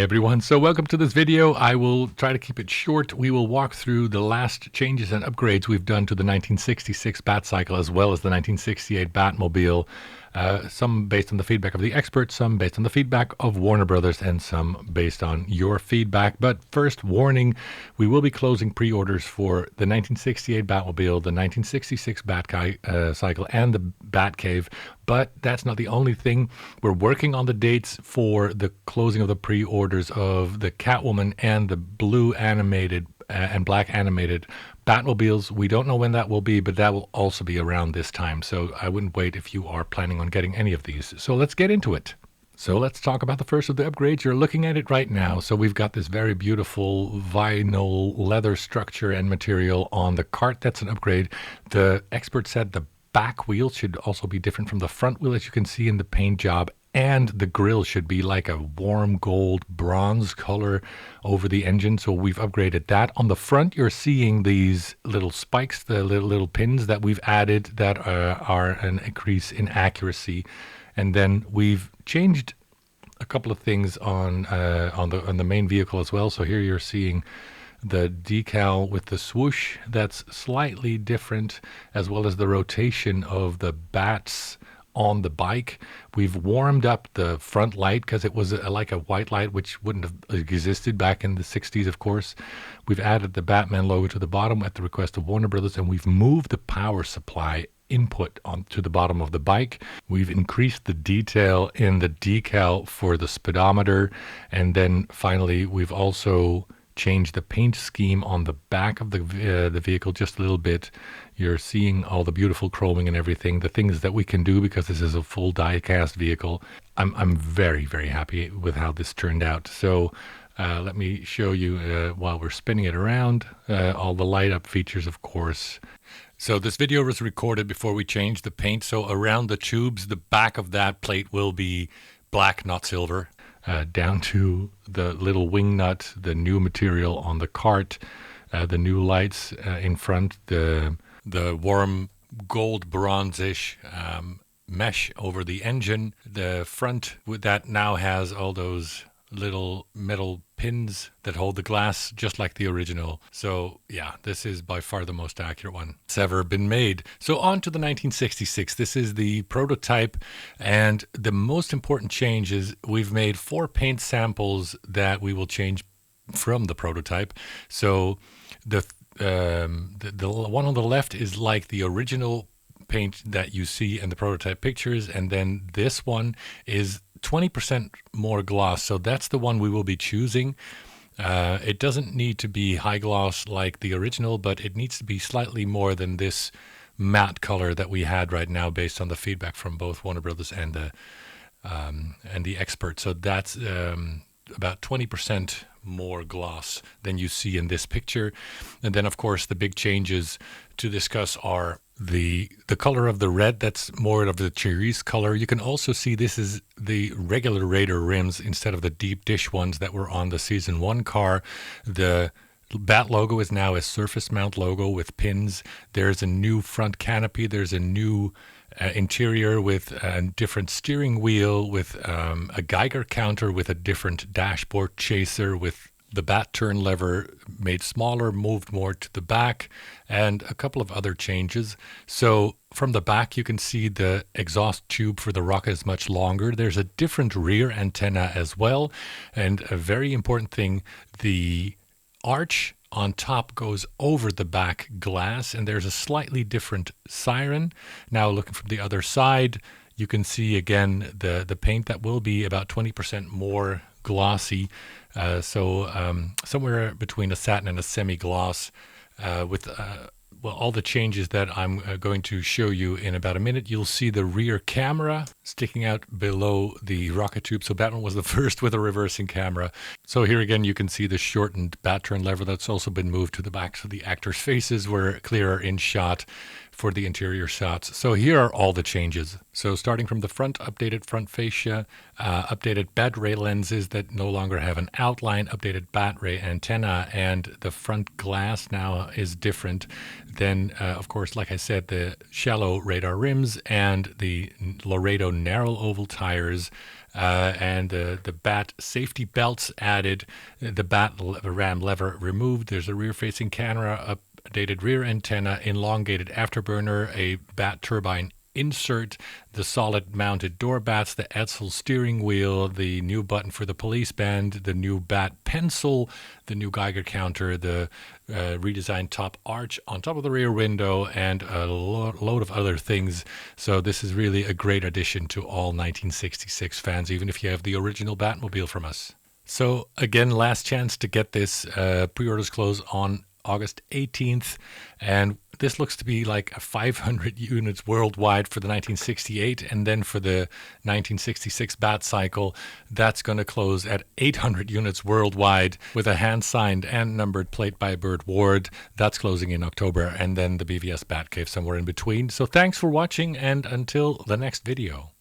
everyone, so welcome to this video. I will try to keep it short. We will walk through the last changes and upgrades we've done to the 1966 Batcycle as well as the 1968 Batmobile. Some based on the feedback of the experts, some based on the feedback of Warner Brothers, and some based on your feedback. But first, warning, we will be closing pre-orders for the 1968 Batmobile, the 1966 Batcycle, and the Batcave. But that's not the only thing. We're working on the dates for the closing of the pre-orders of the Catwoman and the blue animated and black animated Batmobiles. We don't know when that will be, but that will also be around this time. So I wouldn't wait if you are planning on getting any of these. So let's get into it. So let's talk about the first of the upgrades. You're looking at it right now. So we've got this very beautiful vinyl leather structure and material on the cart. That's an upgrade. The expert said the back wheel should also be different from the front wheel, as you can see in the paint job. And the grille should be like a warm gold bronze color over the engine. So we've upgraded that. On the front, you're seeing these little spikes, the little pins that we've added that are an increase in accuracy. And then we've changed a couple of things on the main vehicle as well. So here you're seeing the decal with the swoosh that's slightly different, as well as the rotation of the bats on the bike. We've warmed up the front light because it was like a white light, which wouldn't have existed back in the 60s, of course. We've added the Batman logo to the bottom at the request of Warner Brothers, and we've moved the power supply input onto the bottom of the bike. We've increased the detail in the decal for the speedometer, and then finally we've also change the paint scheme on the back of the vehicle just a little bit. You're seeing all the beautiful chroming and everything, the things that we can do because this is a full die-cast vehicle. I'm very, very happy with how this turned out. So let me show you while we're spinning it around, all the light-up features, of course. So this video was recorded before we changed the paint. So around the tubes, the back of that plate will be black, not silver. Down to the little wing nut, the new material on the cart, the new lights in front, the warm gold bronze-ish mesh over the engine, the front that now has all those little metal pins that hold the glass just like the original. So yeah, this is by far the most accurate one that's ever been made. So on to the 1966. This is the prototype, and the most important change is we've made 4 paint samples that we will change from the prototype. So the one on the left is like the original paint that you see in the prototype pictures, and then this one is 20% more gloss. So that's the one we will be choosing. It doesn't need to be high gloss like the original, but it needs to be slightly more than this matte color that we had right now based on the feedback from both Warner Brothers and the expert. So that's about 20% more gloss than you see in this picture. And then of course the big changes to discuss are the color of the red. That's more of the cerise color. You can also see this is the regular Raider rims instead of the deep dish ones that were on the Season 1 car. The Bat logo is now a surface mount logo with pins. There's a new front canopy. There's a new interior with a different steering wheel, with a Geiger counter, with a different dashboard chaser, with the bat turn lever made smaller, moved more to the back, and a couple of other changes. So from the back, you can see the exhaust tube for the rocket is much longer. There's a different rear antenna as well. And a very important thing, the arch on top goes over the back glass, and there's a slightly different siren. Now looking from the other side, you can see again the paint that will be about 20% more glossy. So somewhere between a satin and a semi-gloss with all the changes that I'm going to show you in about a minute. You'll see the rear camera sticking out below the rocket tube. So Batman was the first with a reversing camera. So here again, you can see the shortened bat turn lever that's also been moved to the back, so the actors' faces were clearer in shot for the interior shots. So here are all the changes. So starting from the front, updated front fascia, updated bat ray lenses that no longer have an outline, updated bat ray antenna, and the front glass now is different. Then, of course, like I said, the shallow radar rims and the Laredo narrow oval tires, and the Bat safety belts added, the Bat ram lever removed. There's a rear-facing camera, updated rear antenna, elongated afterburner, a Bat turbine insert, the solid mounted door bats, the Edsel steering wheel, the new button for the police band, the new Bat pencil, the new Geiger counter, the redesigned top arch on top of the rear window, and a load of other things. So this is really a great addition to all 1966 fans, even if you have the original Batmobile from us. So again, last chance to get this. Pre-orders close on August 18th, and this looks to be like 500 units worldwide for the 1968, and then for the 1966 Batcycle, that's going to close at 800 units worldwide with a hand-signed and numbered plate by Burt Ward. That's closing in October, and then the BVS Batcave somewhere in between. So thanks for watching, and until the next video.